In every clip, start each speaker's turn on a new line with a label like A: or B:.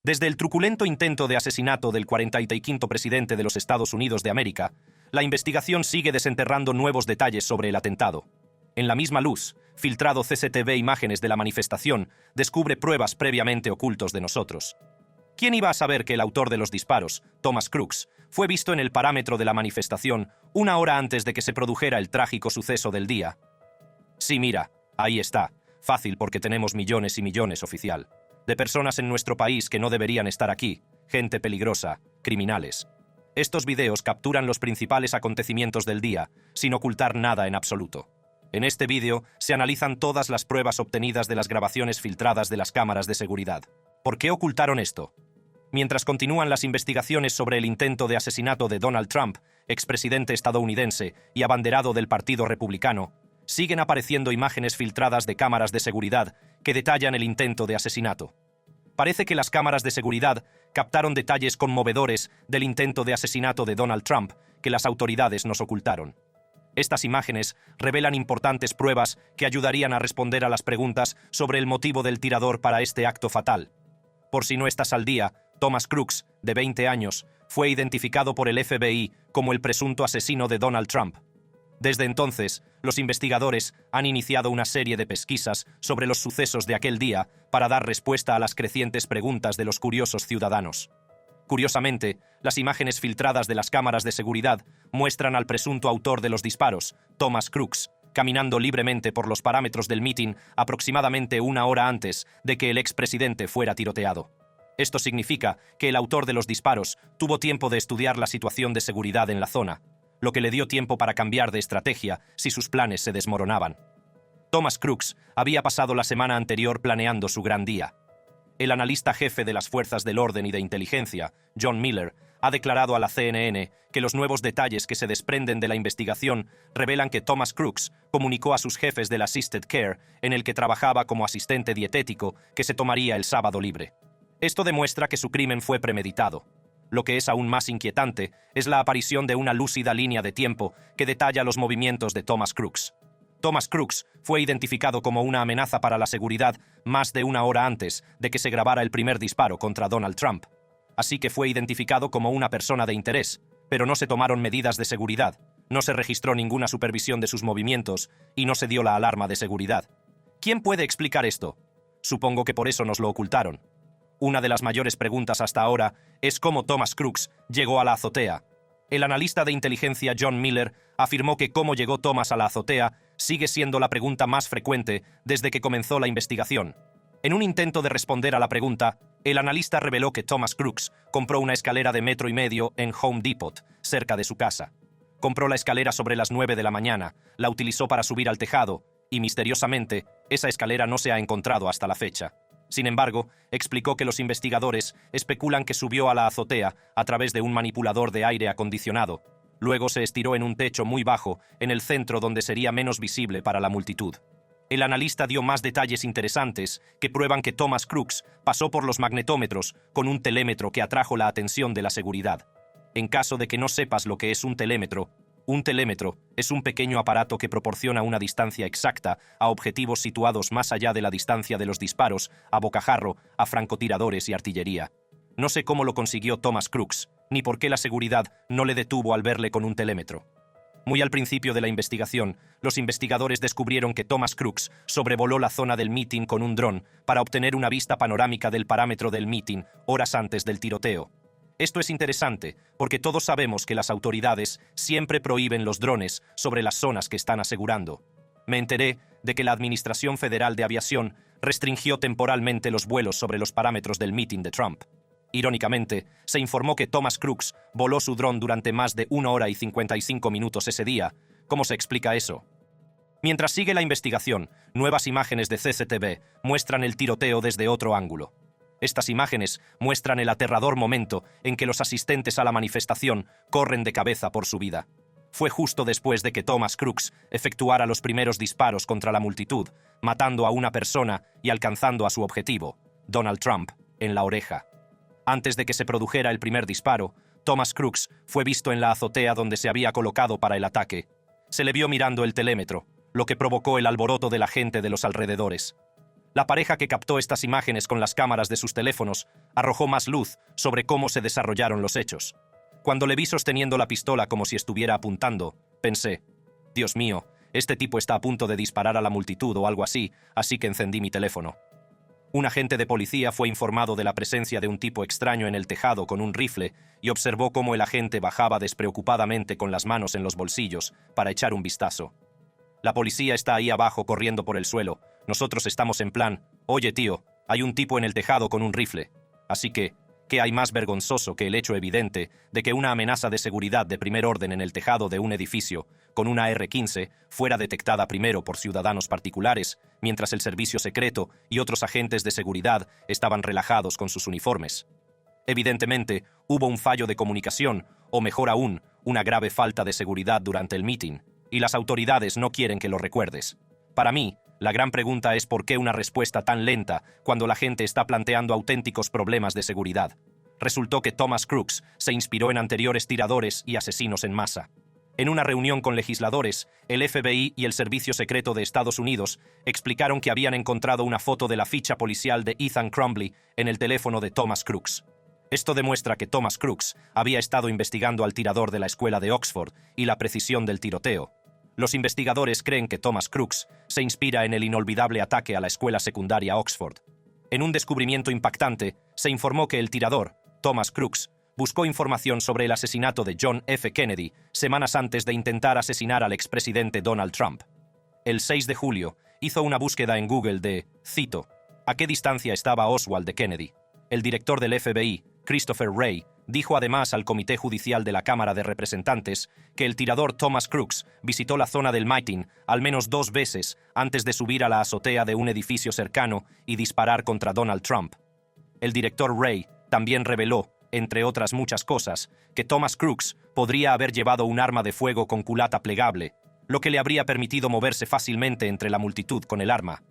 A: Desde el truculento intento de asesinato del 45º presidente de los Estados Unidos de América, la investigación sigue desenterrando nuevos detalles sobre el atentado. En la misma luz, filtrado CCTV imágenes de la manifestación descubre pruebas previamente ocultos de nosotros. ¿Quién iba a saber que el autor de los disparos, Thomas Crooks, fue visto en el parámetro de la manifestación una hora antes de que se produjera el trágico suceso del día? Sí, mira, ahí está. Fácil porque tenemos millones y millones, oficial. De personas en nuestro país que no deberían estar aquí, gente peligrosa, criminales. Estos videos capturan los principales acontecimientos del día, sin ocultar nada en absoluto. En este vídeo se analizan todas las pruebas obtenidas de las grabaciones filtradas de las cámaras de seguridad. ¿Por qué ocultaron esto? Mientras continúan las investigaciones sobre el intento de asesinato de Donald Trump, expresidente estadounidense y abanderado del Partido Republicano, siguen apareciendo imágenes filtradas de cámaras de seguridad que detallan el intento de asesinato. Parece que las cámaras de seguridad captaron detalles conmovedores del intento de asesinato de Donald Trump que las autoridades nos ocultaron. Estas imágenes revelan importantes pruebas que ayudarían a responder a las preguntas sobre el motivo del tirador para este acto fatal. Por si no estás al día, Thomas Crooks, de 20 años, fue identificado por el FBI como el presunto asesino de Donald Trump. Desde entonces, los investigadores han iniciado una serie de pesquisas sobre los sucesos de aquel día para dar respuesta a las crecientes preguntas de los curiosos ciudadanos. Curiosamente, las imágenes filtradas de las cámaras de seguridad muestran al presunto autor de los disparos, Thomas Crooks, caminando libremente por los parámetros del mitin aproximadamente una hora antes de que el expresidente fuera tiroteado. Esto significa que el autor de los disparos tuvo tiempo de estudiar la situación de seguridad en la zona, lo que le dio tiempo para cambiar de estrategia si sus planes se desmoronaban. Thomas Crooks había pasado la semana anterior planeando su gran día. El analista jefe de las fuerzas del orden y de inteligencia, John Miller, ha declarado a la CNN que los nuevos detalles que se desprenden de la investigación revelan que Thomas Crooks comunicó a sus jefes del Assisted Care, en el que trabajaba como asistente dietético, que se tomaría el sábado libre. Esto demuestra que su crimen fue premeditado. Lo que es aún más inquietante es la aparición de una lúcida línea de tiempo que detalla los movimientos de Thomas Crooks. Thomas Crooks fue identificado como una amenaza para la seguridad más de una hora antes de que se grabara el primer disparo contra Donald Trump. Así que fue identificado como una persona de interés, pero no se tomaron medidas de seguridad, no se registró ninguna supervisión de sus movimientos y no se dio la alarma de seguridad. ¿Quién puede explicar esto? Supongo que por eso nos lo ocultaron. Una de las mayores preguntas hasta ahora es cómo Thomas Crooks llegó a la azotea. El analista de inteligencia John Miller afirmó que cómo llegó Thomas a la azotea sigue siendo la pregunta más frecuente desde que comenzó la investigación. En un intento de responder a la pregunta, el analista reveló que Thomas Crooks compró una escalera de 1,5 metros en Home Depot, cerca de su casa. Compró la escalera sobre las 9 de la mañana, la utilizó para subir al tejado y, misteriosamente, esa escalera no se ha encontrado hasta la fecha. Sin embargo, explicó que los investigadores especulan que subió a la azotea a través de un manipulador de aire acondicionado. Luego se estiró en un techo muy bajo, en el centro donde sería menos visible para la multitud. El analista dio más detalles interesantes que prueban que Thomas Crooks pasó por los magnetómetros con un telémetro que atrajo la atención de la seguridad. En caso de que no sepas lo que es un telémetro es un pequeño aparato que proporciona una distancia exacta a objetivos situados más allá de la distancia de los disparos, a bocajarro, a francotiradores y artillería. No sé cómo lo consiguió Thomas Crooks, ni por qué la seguridad no le detuvo al verle con un telémetro. Muy al principio de la investigación, los investigadores descubrieron que Thomas Crooks sobrevoló la zona del mitin con un dron para obtener una vista panorámica del parámetro del mitin horas antes del tiroteo. Esto es interesante porque todos sabemos que las autoridades siempre prohíben los drones sobre las zonas que están asegurando. Me enteré de que la Administración Federal de Aviación restringió temporalmente los vuelos sobre los parámetros del mitin de Trump. Irónicamente, se informó que Thomas Crooks voló su dron durante más de 1 hora y 55 minutos ese día. ¿Cómo se explica eso? Mientras sigue la investigación, nuevas imágenes de CCTV muestran el tiroteo desde otro ángulo. Estas imágenes muestran el aterrador momento en que los asistentes a la manifestación corren de cabeza por su vida. Fue justo después de que Thomas Crooks efectuara los primeros disparos contra la multitud, matando a una persona y alcanzando a su objetivo, Donald Trump, en la oreja. Antes de que se produjera el primer disparo, Thomas Crooks fue visto en la azotea donde se había colocado para el ataque. Se le vio mirando el telémetro, lo que provocó el alboroto de la gente de los alrededores. La pareja que captó estas imágenes con las cámaras de sus teléfonos arrojó más luz sobre cómo se desarrollaron los hechos. Cuando le vi sosteniendo la pistola como si estuviera apuntando, pensé, Dios mío, este tipo está a punto de disparar a la multitud o algo así, así que encendí mi teléfono. Un agente de policía fue informado de la presencia de un tipo extraño en el tejado con un rifle y observó cómo el agente bajaba despreocupadamente con las manos en los bolsillos para echar un vistazo. La policía está ahí abajo corriendo por el suelo. Nosotros estamos en plan, oye tío, hay un tipo en el tejado con un rifle. Así que, ¿qué hay más vergonzoso que el hecho evidente de que una amenaza de seguridad de primer orden en el tejado de un edificio, con una AR-15, fuera detectada primero por ciudadanos particulares, mientras el servicio secreto y otros agentes de seguridad estaban relajados con sus uniformes? Evidentemente, hubo un fallo de comunicación, o mejor aún, una grave falta de seguridad durante el meeting, y las autoridades no quieren que lo recuerdes. Para mí, la gran pregunta es por qué una respuesta tan lenta cuando la gente está planteando auténticos problemas de seguridad. Resultó que Thomas Crooks se inspiró en anteriores tiradores y asesinos en masa. En una reunión con legisladores, el FBI y el Servicio Secreto de Estados Unidos explicaron que habían encontrado una foto de la ficha policial de Ethan Crumbley en el teléfono de Thomas Crooks. Esto demuestra que Thomas Crooks había estado investigando al tirador de la escuela de Oxford y la precisión del tiroteo. Los investigadores creen que Thomas Crooks se inspira en el inolvidable ataque a la escuela secundaria Oxford. En un descubrimiento impactante, se informó que el tirador, Thomas Crooks, buscó información sobre el asesinato de John F. Kennedy semanas antes de intentar asesinar al expresidente Donald Trump. El 6 de julio, hizo una búsqueda en Google de, cito, ¿a qué distancia estaba Oswald de Kennedy? El director del FBI, Christopher Wray, dijo además al Comité Judicial de la Cámara de Representantes que el tirador Thomas Crooks visitó la zona del meeting al menos 2 veces antes de subir a la azotea de un edificio cercano y disparar contra Donald Trump. El director Wray también reveló, entre otras muchas cosas, que Thomas Crooks podría haber llevado un arma de fuego con culata plegable, lo que le habría permitido moverse fácilmente entre la multitud con el arma.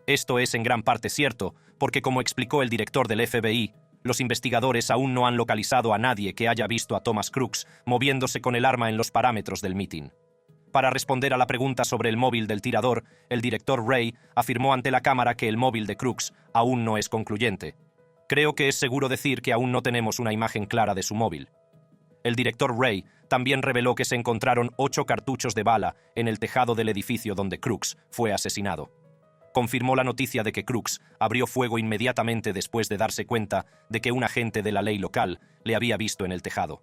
A: Esto es en gran parte cierto, porque como explicó el director del FBI, los investigadores aún no han localizado a nadie que haya visto a Thomas Crooks moviéndose con el arma en los parámetros del meeting. Para responder a la pregunta sobre el móvil del tirador, el director Wray afirmó ante la cámara que el móvil de Crooks aún no es concluyente. Creo que es seguro decir que aún no tenemos una imagen clara de su móvil. El director Wray también reveló que se encontraron 8 cartuchos de bala en el tejado del edificio donde Crooks fue asesinado. Confirmó la noticia de que Crooks abrió fuego inmediatamente después de darse cuenta de que un agente de la ley local le había visto en el tejado.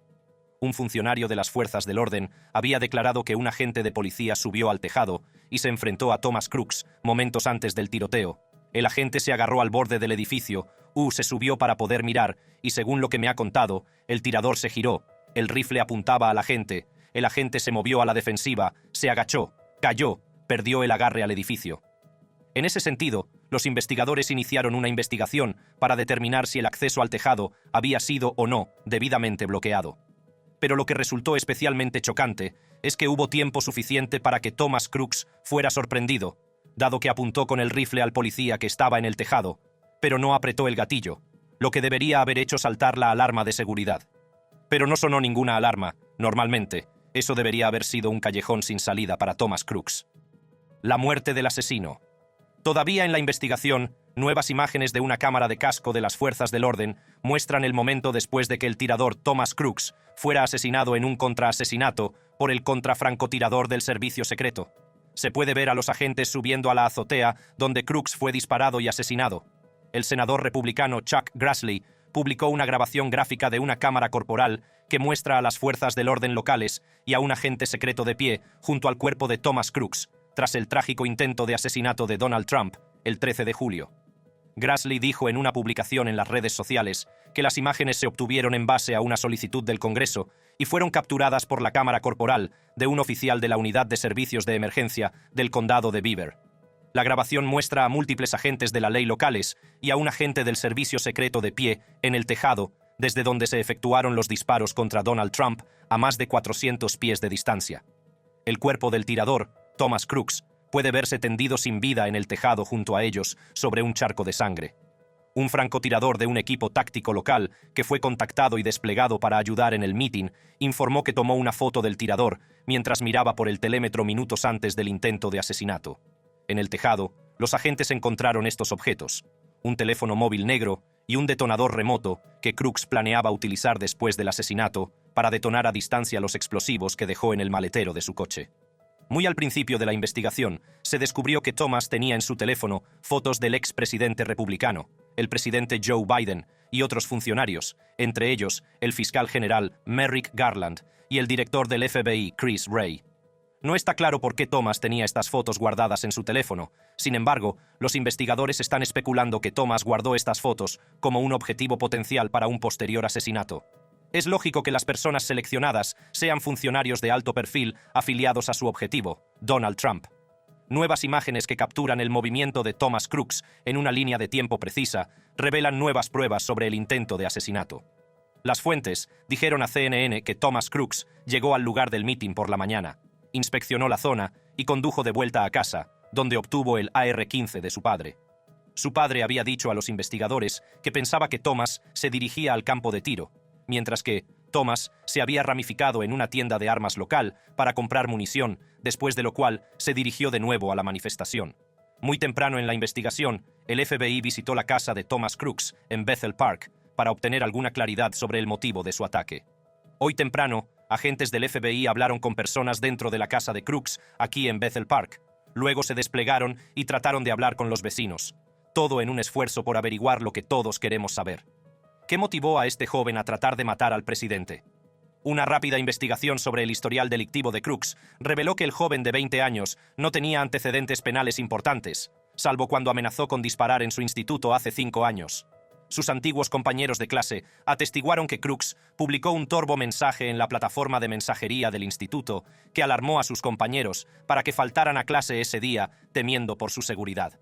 A: Un funcionario de las fuerzas del orden había declarado que un agente de policía subió al tejado y se enfrentó a Thomas Crooks momentos antes del tiroteo. El agente se agarró al borde del edificio, se subió para poder mirar y, según lo que me ha contado, el tirador se giró, el rifle apuntaba al agente, el agente se movió a la defensiva, se agachó, cayó, perdió el agarre al edificio. En ese sentido, los investigadores iniciaron una investigación para determinar si el acceso al tejado había sido o no debidamente bloqueado. Pero lo que resultó especialmente chocante es que hubo tiempo suficiente para que Thomas Crooks fuera sorprendido, dado que apuntó con el rifle al policía que estaba en el tejado, pero no apretó el gatillo, lo que debería haber hecho saltar la alarma de seguridad. Pero no sonó ninguna alarma, normalmente. Eso debería haber sido un callejón sin salida para Thomas Crooks. La muerte del asesino. Todavía en la investigación, nuevas imágenes de una cámara de casco de las fuerzas del orden muestran el momento después de que el tirador Thomas Crooks fuera asesinado en un contraasesinato por el contrafrancotirador del servicio secreto. Se puede ver a los agentes subiendo a la azotea donde Crooks fue disparado y asesinado. El senador republicano Chuck Grassley publicó una grabación gráfica de una cámara corporal que muestra a las fuerzas del orden locales y a un agente secreto de pie junto al cuerpo de Thomas Crooks, tras el trágico intento de asesinato de Donald Trump el 13 de julio. Grassley dijo en una publicación en las redes sociales que las imágenes se obtuvieron en base a una solicitud del Congreso y fueron capturadas por la cámara corporal de un oficial de la Unidad de Servicios de Emergencia del Condado de Beaver. La grabación muestra a múltiples agentes de la ley locales y a un agente del servicio secreto de pie en el tejado, desde donde se efectuaron los disparos contra Donald Trump a más de 400 pies de distancia. El cuerpo del tirador, Thomas Crooks, puede verse tendido sin vida en el tejado junto a ellos sobre un charco de sangre. Un francotirador de un equipo táctico local, que fue contactado y desplegado para ayudar en el meeting, informó que tomó una foto del tirador mientras miraba por el telémetro minutos antes del intento de asesinato. En el tejado, Los agentes encontraron estos objetos: un teléfono móvil negro y un detonador remoto que Crooks planeaba utilizar después del asesinato para detonar a distancia los explosivos que dejó en el maletero de su coche. Muy al principio de la investigación, se descubrió que Thomas tenía en su teléfono fotos del expresidente republicano, el presidente Joe Biden y otros funcionarios, entre ellos el fiscal general Merrick Garland y el director del FBI Chris Wray. No está claro por qué Thomas tenía estas fotos guardadas en su teléfono. Sin embargo, los investigadores están especulando que Thomas guardó estas fotos como un objetivo potencial para un posterior asesinato. Es lógico que las personas seleccionadas sean funcionarios de alto perfil afiliados a su objetivo, Donald Trump. Nuevas imágenes que capturan el movimiento de Thomas Crooks en una línea de tiempo precisa revelan nuevas pruebas sobre el intento de asesinato. Las fuentes dijeron a CNN que Thomas Crooks llegó al lugar del mitin por la mañana, inspeccionó la zona y condujo de vuelta a casa, donde obtuvo el AR-15 de su padre. Su padre había dicho a los investigadores que pensaba que Thomas se dirigía al campo de tiro, mientras que Thomas se había ramificado en una tienda de armas local para comprar munición, después de lo cual se dirigió de nuevo a la manifestación. Muy temprano en la investigación, el FBI visitó la casa de Thomas Crooks en Bethel Park para obtener alguna claridad sobre el motivo de su ataque. Hoy temprano, agentes del FBI hablaron con personas dentro de la casa de Crooks, aquí en Bethel Park. Luego se desplegaron y trataron de hablar con los vecinos. Todo en un esfuerzo por averiguar lo que todos queremos saber. ¿Qué motivó a este joven a tratar de matar al presidente? Una rápida investigación sobre el historial delictivo de Crooks reveló que el joven de 20 años no tenía antecedentes penales importantes, salvo cuando amenazó con disparar en su instituto hace 5 años. Sus antiguos compañeros de clase atestiguaron que Crooks publicó un torvo mensaje en la plataforma de mensajería del instituto que alarmó a sus compañeros para que faltaran a clase ese día, temiendo por su seguridad.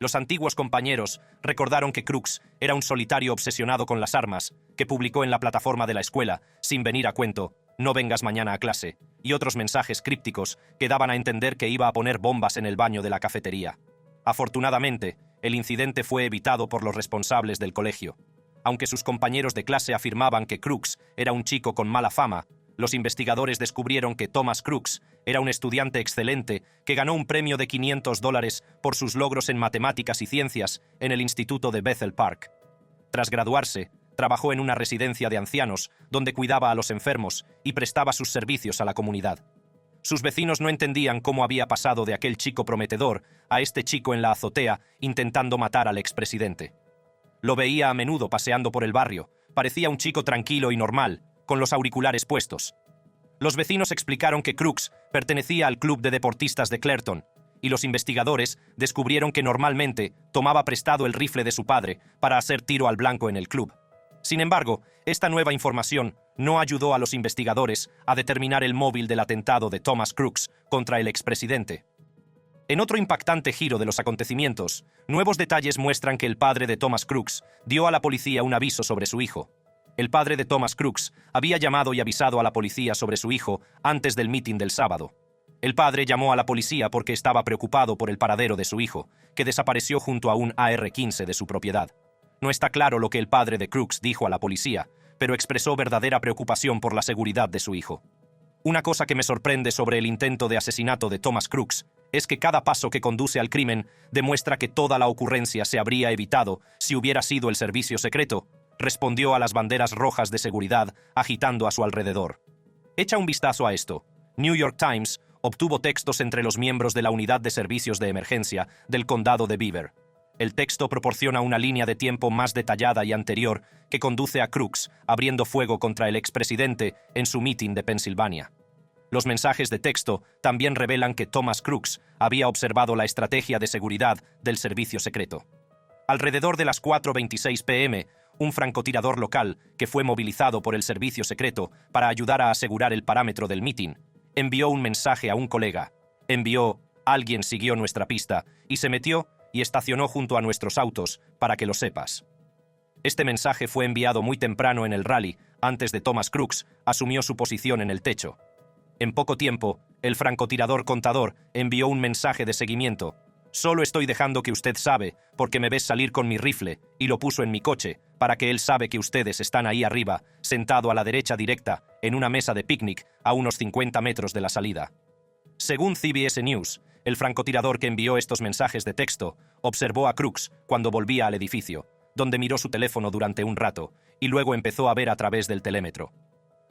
A: Los antiguos compañeros recordaron que Crooks era un solitario obsesionado con las armas, que publicó en la plataforma de la escuela, sin venir a cuento, "No vengas mañana a clase", y otros mensajes crípticos que daban a entender que iba a poner bombas en el baño de la cafetería. Afortunadamente, el incidente fue evitado por los responsables del colegio. Aunque sus compañeros de clase afirmaban que Crooks era un chico con mala fama, los investigadores descubrieron que Thomas Crooks era un estudiante excelente que ganó un premio de $500 por sus logros en matemáticas y ciencias en el Instituto de Bethel Park. Tras graduarse, trabajó en una residencia de ancianos donde cuidaba a los enfermos y prestaba sus servicios a la comunidad. Sus vecinos no entendían cómo había pasado de aquel chico prometedor a este chico en la azotea intentando matar al expresidente. Lo veía a menudo paseando por el barrio. Parecía un chico tranquilo y normal, con los auriculares puestos. Los vecinos explicaron que Crooks pertenecía al club de deportistas de Clerton, y los investigadores descubrieron que normalmente tomaba prestado el rifle de su padre para hacer tiro al blanco en el club. Sin embargo, esta nueva información no ayudó a los investigadores a determinar el móvil del atentado de Thomas Crooks contra el expresidente. En otro impactante giro de los acontecimientos, nuevos detalles muestran que el padre de Thomas Crooks dio a la policía un aviso sobre su hijo. El padre de Thomas Crooks había llamado y avisado a la policía sobre su hijo antes del mitin del sábado. El padre llamó a la policía porque estaba preocupado por el paradero de su hijo, que desapareció junto a un AR-15 de su propiedad. No está claro lo que el padre de Crooks dijo a la policía, pero expresó verdadera preocupación por la seguridad de su hijo. Una cosa que me sorprende sobre el intento de asesinato de Thomas Crooks es que cada paso que conduce al crimen demuestra que toda la ocurrencia se habría evitado si hubiera sido el servicio secreto, respondió a las banderas rojas de seguridad agitando a su alrededor. Echa un vistazo a esto. New York Times obtuvo textos entre los miembros de la Unidad de Servicios de Emergencia del Condado de Beaver. El texto proporciona una línea de tiempo más detallada y anterior que conduce a Crooks abriendo fuego contra el expresidente en su mitin de Pensilvania. Los mensajes de texto también revelan que Thomas Crooks había observado la estrategia de seguridad del servicio secreto. Alrededor de las 4:26 p.m., un francotirador local, que fue movilizado por el servicio secreto para ayudar a asegurar el parámetro del mitin, envió un mensaje a un colega. Alguien siguió nuestra pista y se metió y estacionó junto a nuestros autos, para que lo sepas. Este mensaje fue enviado muy temprano en el rally, antes de Thomas Crooks asumió su posición en el techo. En poco tiempo, el francotirador contador envió un mensaje de seguimiento. Solo estoy dejando que usted sabe, porque me ves salir con mi rifle, y lo puso en mi coche, para que él sabe que ustedes están ahí arriba, sentado a la derecha directa, en una mesa de picnic, a unos 50 metros de la salida. Según CBS News, El francotirador que envió estos mensajes de texto observó a Crooks cuando volvía al edificio, donde miró su teléfono durante un rato y luego empezó a ver a través del telémetro.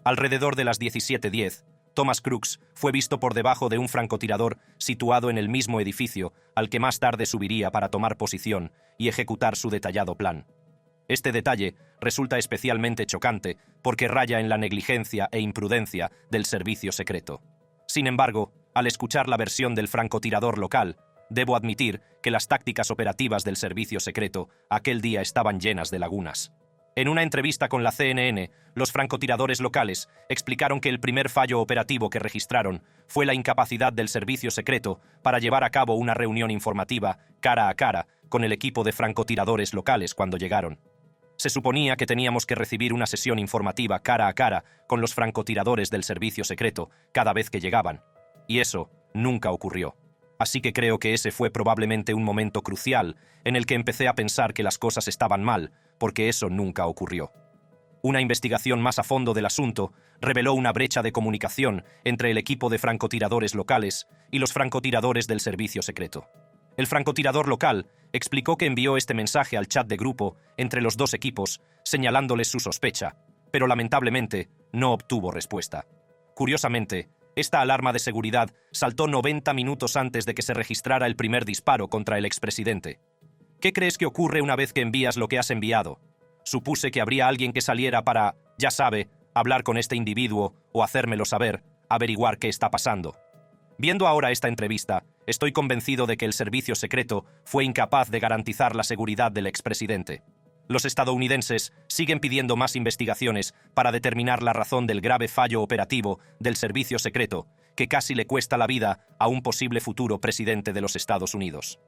A: Alrededor de las 17:10, Thomas Crooks fue visto por debajo de un francotirador situado en el mismo edificio al que más tarde subiría para tomar posición y ejecutar su detallado plan. Este detalle resulta especialmente chocante porque raya en la negligencia e imprudencia del servicio secreto. Sin embargo, al escuchar la versión del francotirador local, debo admitir que las tácticas operativas del servicio secreto aquel día estaban llenas de lagunas. En una entrevista con la CNN, los francotiradores locales explicaron que el primer fallo operativo que registraron fue la incapacidad del servicio secreto para llevar a cabo una reunión informativa cara a cara con el equipo de francotiradores locales cuando llegaron. Se suponía que teníamos que recibir una sesión informativa cara a cara con los francotiradores del servicio secreto cada vez que llegaban, y eso nunca ocurrió. Así que creo que ese fue probablemente un momento crucial en el que empecé a pensar que las cosas estaban mal, porque eso nunca ocurrió. Una investigación más a fondo del asunto reveló una brecha de comunicación entre el equipo de francotiradores locales y los francotiradores del servicio secreto. El francotirador local explicó que envió este mensaje al chat de grupo entre los dos equipos, señalándoles su sospecha, pero lamentablemente no obtuvo respuesta. Curiosamente, esta alarma de seguridad saltó 90 minutos antes de que se registrara el primer disparo contra el expresidente. ¿Qué crees que ocurre una vez que envías lo que has enviado? Supuse que habría alguien que saliera para, ya sabe, hablar con este individuo o hacérmelo saber, averiguar qué está pasando. Viendo ahora esta entrevista, estoy convencido de que el servicio secreto fue incapaz de garantizar la seguridad del expresidente. Los estadounidenses siguen pidiendo más investigaciones para determinar la razón del grave fallo operativo del servicio secreto que casi le cuesta la vida a un posible futuro presidente de los Estados Unidos.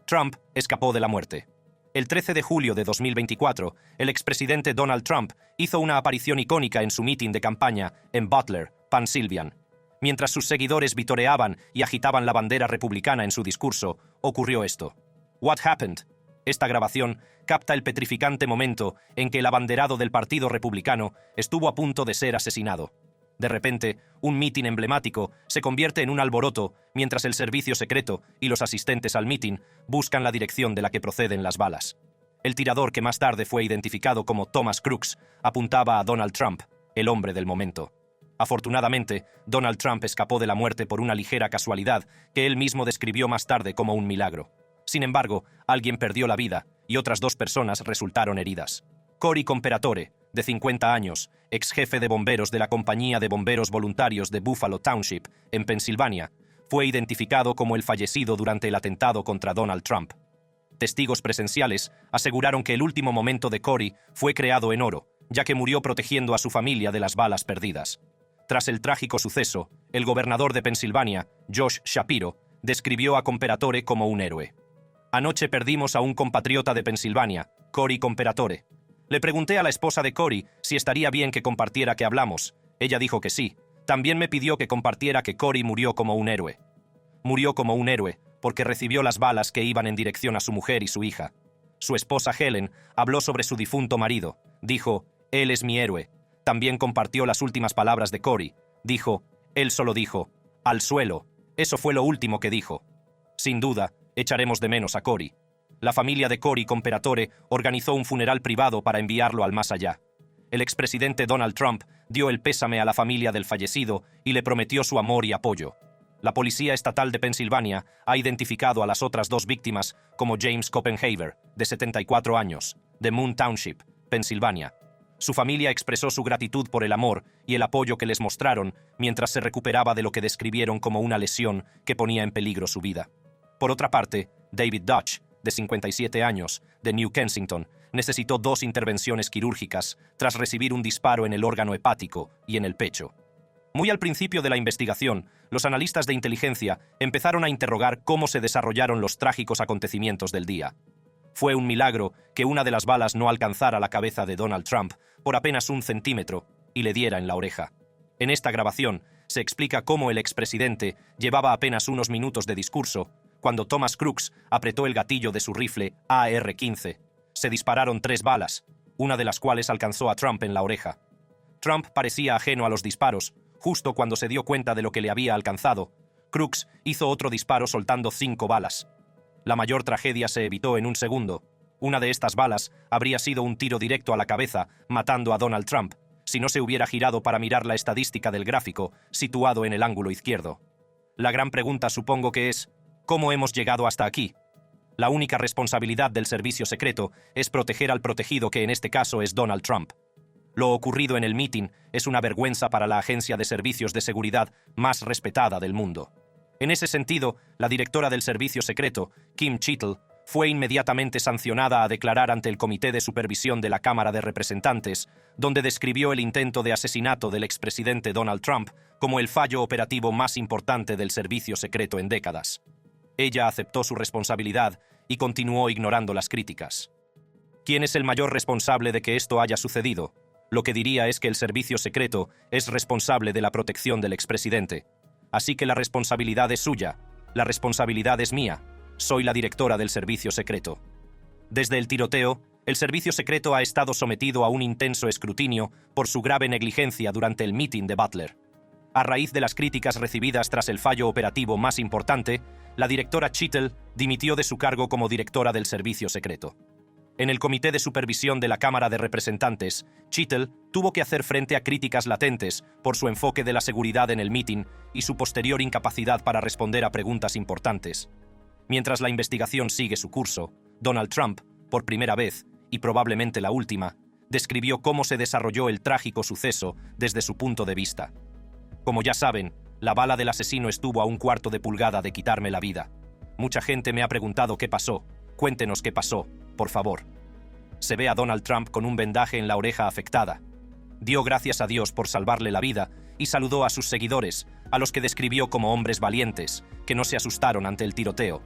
A: Trump escapó de la muerte. El 13 de julio de 2024, el expresidente Donald Trump hizo una aparición icónica en su mitin de campaña en Butler, Pennsylvania. Mientras sus seguidores vitoreaban y agitaban la bandera republicana en su discurso, ocurrió esto. What happened? Esta grabación capta el petrificante momento en que el abanderado del Partido Republicano estuvo a punto de ser asesinado. De repente, un mitin emblemático se convierte en un alboroto mientras el servicio secreto y los asistentes al mitin buscan la dirección de la que proceden las balas. El tirador, que más tarde fue identificado como Thomas Crooks, apuntaba a Donald Trump, el hombre del momento. Afortunadamente, Donald Trump escapó de la muerte por una ligera casualidad que él mismo describió más tarde como un milagro. Sin embargo, alguien perdió la vida y otras 2 personas resultaron heridas. Cory Comperatore, de 50 años, ex jefe de bomberos de la Compañía de Bomberos Voluntarios de Buffalo Township, en Pensilvania, fue identificado como el fallecido durante el atentado contra Donald Trump. Testigos presenciales aseguraron que el último momento de Cory fue creado en oro, ya que murió protegiendo a su familia de las balas perdidas. Tras el trágico suceso, el gobernador de Pensilvania, Josh Shapiro, describió a Comperatore como un héroe. Anoche perdimos a un compatriota de Pensilvania, Cory Comperatore. Le pregunté a la esposa de Cory si estaría bien que compartiera que hablamos. Ella dijo que sí. También me pidió que compartiera que Cory murió como un héroe. Murió como un héroe porque recibió las balas que iban en dirección a su mujer y su hija. Su esposa Helen habló sobre su difunto marido. Dijo, él es mi héroe. También compartió las últimas palabras de Cory. Dijo, él solo dijo, al suelo. Eso fue lo último que dijo. Sin duda, echaremos de menos a Cory. La familia de Cory Comperatore organizó un funeral privado para enviarlo al más allá. El expresidente Donald Trump dio el pésame a la familia del fallecido y le prometió su amor y apoyo. La Policía Estatal de Pensilvania ha identificado a las otras 2 víctimas como James Copenhaver, de 74 años, de Moon Township, Pensilvania. Su familia expresó su gratitud por el amor y el apoyo que les mostraron mientras se recuperaba de lo que describieron como una lesión que ponía en peligro su vida. Por otra parte, David Dutch, de 57 años, de New Kensington, necesitó 2 intervenciones quirúrgicas tras recibir un disparo en el órgano hepático y en el pecho. Muy al principio de la investigación, los analistas de inteligencia empezaron a interrogar cómo se desarrollaron los trágicos acontecimientos del día. Fue un milagro que una de las balas no alcanzara la cabeza de Donald Trump por apenas 1 centímetro y le diera en la oreja. En esta grabación se explica cómo el expresidente llevaba apenas unos minutos de discurso cuando Thomas Crooks apretó el gatillo de su rifle AR-15. Se dispararon 3 balas, una de las cuales alcanzó a Trump en la oreja. Trump parecía ajeno a los disparos. Justo cuando se dio cuenta de lo que le había alcanzado, Crooks hizo otro disparo soltando 5 balas. La mayor tragedia se evitó en un segundo. Una de estas balas habría sido un tiro directo a la cabeza, matando a Donald Trump, si no se hubiera girado para mirar la estadística del gráfico, situado en el ángulo izquierdo. La gran pregunta supongo que es, ¿cómo hemos llegado hasta aquí? La única responsabilidad del servicio secreto es proteger al protegido, que en este caso es Donald Trump. Lo ocurrido en el mitin es una vergüenza para la agencia de servicios de seguridad más respetada del mundo. En ese sentido, la directora del servicio secreto, Kim Chittle, fue inmediatamente sancionada a declarar ante el Comité de Supervisión de la Cámara de Representantes, donde describió el intento de asesinato del expresidente Donald Trump como el fallo operativo más importante del servicio secreto en décadas. Ella aceptó su responsabilidad y continuó ignorando las críticas. ¿Quién es el mayor responsable de que esto haya sucedido? Lo que diría es que el servicio secreto es responsable de la protección del expresidente. Así que la responsabilidad es suya, la responsabilidad es mía. Soy la directora del servicio secreto. Desde el tiroteo, el servicio secreto ha estado sometido a un intenso escrutinio por su grave negligencia durante el mitin de Butler. A raíz de las críticas recibidas tras el fallo operativo más importante, la directora Chittle dimitió de su cargo como directora del servicio secreto. En el Comité de Supervisión de la Cámara de Representantes, Chittle tuvo que hacer frente a críticas latentes por su enfoque de la seguridad en el mitin y su posterior incapacidad para responder a preguntas importantes. Mientras la investigación sigue su curso, Donald Trump, por primera vez, y probablemente la última, describió cómo se desarrolló el trágico suceso desde su punto de vista. Como ya saben, la bala del asesino estuvo a 1/4 de pulgada de quitarme la vida. Mucha gente me ha preguntado qué pasó. Cuéntenos qué pasó, por favor. Se ve a Donald Trump con un vendaje en la oreja afectada. Dio gracias a Dios por salvarle la vida y saludó a sus seguidores, a los que describió como hombres valientes, que no se asustaron ante el tiroteo.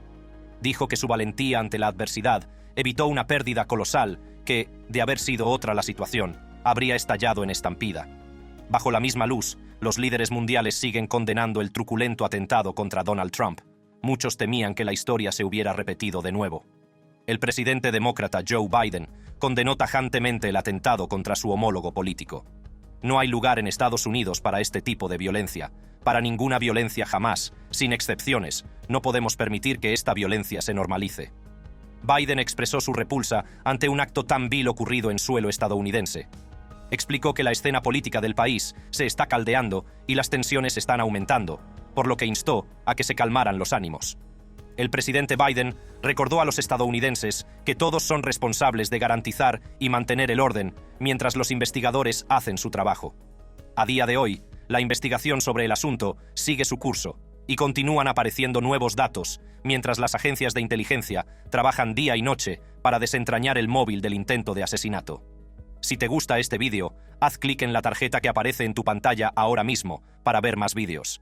A: Dijo que su valentía ante la adversidad evitó una pérdida colosal que, de haber sido otra la situación, habría estallado en estampida. Bajo la misma luz, los líderes mundiales siguen condenando el truculento atentado contra Donald Trump. Muchos temían que la historia se hubiera repetido de nuevo. El presidente demócrata Joe Biden condenó tajantemente el atentado contra su homólogo político. No hay lugar en Estados Unidos para este tipo de violencia. Para ninguna violencia jamás, sin excepciones, no podemos permitir que esta violencia se normalice. Biden expresó su repulsa ante un acto tan vil ocurrido en suelo estadounidense. Explicó que la escena política del país se está caldeando y las tensiones están aumentando, por lo que instó a que se calmaran los ánimos. El presidente Biden recordó a los estadounidenses que todos son responsables de garantizar y mantener el orden mientras los investigadores hacen su trabajo. A día de hoy, la investigación sobre el asunto sigue su curso y continúan apareciendo nuevos datos mientras las agencias de inteligencia trabajan día y noche para desentrañar el móvil del intento de asesinato. Si te gusta este vídeo, haz clic en la tarjeta que aparece en tu pantalla ahora mismo para ver más vídeos.